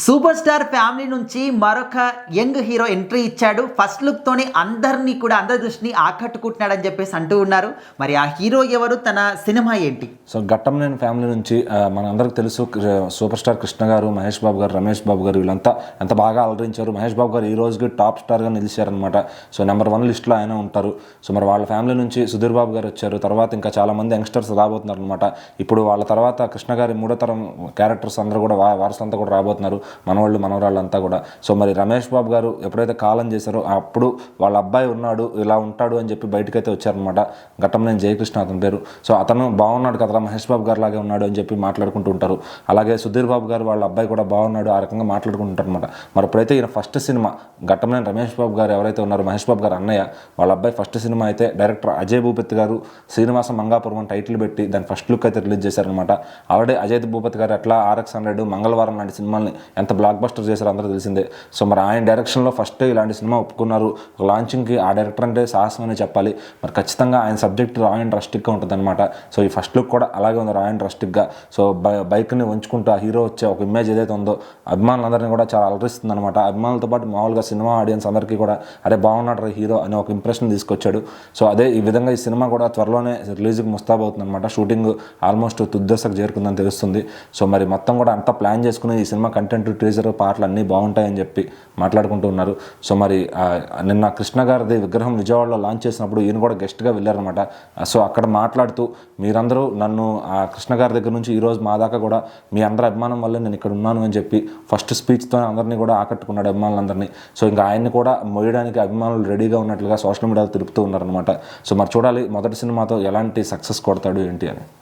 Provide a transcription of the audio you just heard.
Super star family నుంచి మరొక young hero entry ఇచ్చాడు. ఫస్ట్ లుక్‌తోనే అందరిని కూడా అందరి దృష్టిని ఆకట్టుకుంటున్నాడని చెప్పేసి అంటూ ఉన్నారు. మరి ఆ హీరో ఎవరు? తన సినిమా ఏంటి? సో ఘట్టమనేని ఫ్యామిలీ నుంచి మనందరికి తెలుసు సూపర్ స్టార్ కృష్ణ గారు, మహేష్ బాబు గారు, రమేష్ బాబు గారు వీళ్ళంతా ఎంత బాగా అలరించారు. మహేష్ బాబు గారు ఈ రోజుకి టాప్ స్టార్గా నిలిచారనమాట. సో నెంబర్ 1 లిస్ట్లో ఆయన ఉంటారు. సో మరి వాళ్ళ ఫ్యామిలీ నుంచి సుధీర్ బాబు గారు వచ్చారు. తర్వాత ఇంకా చాలామంది యంగ్స్టర్స్ రాబోతున్నారు అనమాట. ఇప్పుడు వాళ్ళ తర్వాత కృష్ణ గారి మూడో తరం క్యారెక్టర్స్ అందరూ కూడా వారసులంతా కూడా రాబోతున్నారు, మనవాళ్ళు మనవరాళ్ళంతా కూడా. సో మరి రమేష్ బాబు గారు ఎప్పుడైతే కాలం చేశారో అప్పుడు వాళ్ళ అబ్బాయి ఉన్నాడు, ఇలా ఉంటాడు అని చెప్పి బయటకైతే వచ్చారనమాట. ఘట్టమనేని జయకృష్ణ అతని పేరు. సో అతను బాగున్నాడు కదా, మహేష్ బాబు గారు లాగే ఉన్నాడు అని చెప్పి మాట్లాడుకుంటూ ఉంటారు. అలాగే సుధీర్ బాబు గారు వాళ్ళ అబ్బాయి కూడా బాగున్నాడు, ఆ రకంగా మాట్లాడుకుంటుంటారు అనమాట. మరి ఇప్పుడైతే ఈయన ఫస్ట్ సినిమా ఘట్టమనేని రమేష్ బాబు గారు ఎవరైతే ఉన్నారో, మహేష్ బాబు గారు అన్నయ్య, వాళ్ళ అబ్బాయి ఫస్ట్ సినిమా అయితే డైరెక్టర్ అజయ్ భూపతి గారు శ్రీనివాస మంగాపురం అని టైటిల్ పెట్టి దాని ఫస్ట్ లుక్ అయితే రిలీజ్ చేశారనమాట. ఆల్రెడీ అజయ్ భూపతి గారు ఎట్లా RX100, మంగళవారం లాంటి సినిమాల్ని ఎంత బ్లాక్ బస్టర్ చేశారు అందరూ తెలిసిందే. సో మరి ఆయన డైరెక్షన్లో ఫస్ట్ ఇలాంటి సినిమా ఒప్పుకున్నారు. లాంచింగ్కి ఆ డైరెక్టర్ అంటే సాహసం అని చెప్పాలి. మరి ఖచ్చితంగా ఆయన సబ్జెక్ట్ రా అండ్ రస్టిక్గా ఉంటుంది అనమాట. సో ఈ ఫస్ట్ లుక్ కూడా అలాగే ఉంది, రా అండ్ రస్టిక్గా. సో బైక్ని ఉంచుకుంటూ ఆ హీరో వచ్చే ఒక ఇమేజ్ ఏదైతే ఉందో అభిమానులందరినీ కూడా చాలా అలరిస్తుంది అనమాట. అభిమానులతో పాటు మామూలుగా సినిమా ఆడియన్స్ అందరికీ కూడా అరే బాగున్నాడు రా హీరో అనే ఒక ఇంప్రెషన్ తీసుకొచ్చాడు. సో అదే ఈ విధంగా ఈ సినిమా కూడా త్వరలోనే రిలీజ్కి ముస్తాబవుతుంది అనమాట. షూటింగ్ ఆల్మోస్ట్ తుద్దశకు చేరుకుందని తెలుస్తుంది. సో మరి మొత్తం కూడా అంతా ప్లాన్ చేసుకుని ఈ సినిమా కంటెంట్, టీజర్, పాటలు అన్నీ బాగుంటాయని చెప్పి మాట్లాడుకుంటూ ఉన్నారు. సో మరి నిన్న కృష్ణ గారిది విగ్రహం విజయవాడలో లాంచ్ చేసినప్పుడు ఈయన కూడా గెస్ట్గా వెళ్ళారనమాట. సో అక్కడ మాట్లాడుతూ మీరందరూ నన్ను కృష్ణ గారి దగ్గర నుంచి ఈరోజు మా దాకా కూడా మీ అందరి అభిమానం వల్ల నేను ఇక్కడ ఉన్నాను అని చెప్పి ఫస్ట్ స్పీచ్తో అందరినీ కూడా ఆకట్టుకున్నాడు, అభిమానులందరినీ. సో ఇంకా ఆయన్ని కూడా మోయడానికి అభిమానులు రెడీగా ఉన్నట్లుగా సోషల్ మీడియాలో తిరుగుతూ ఉన్నారనమాట. సో మరి చూడాలి మొదటి సినిమాతో ఎలాంటి సక్సెస్ కొడతాడు ఏంటి అని.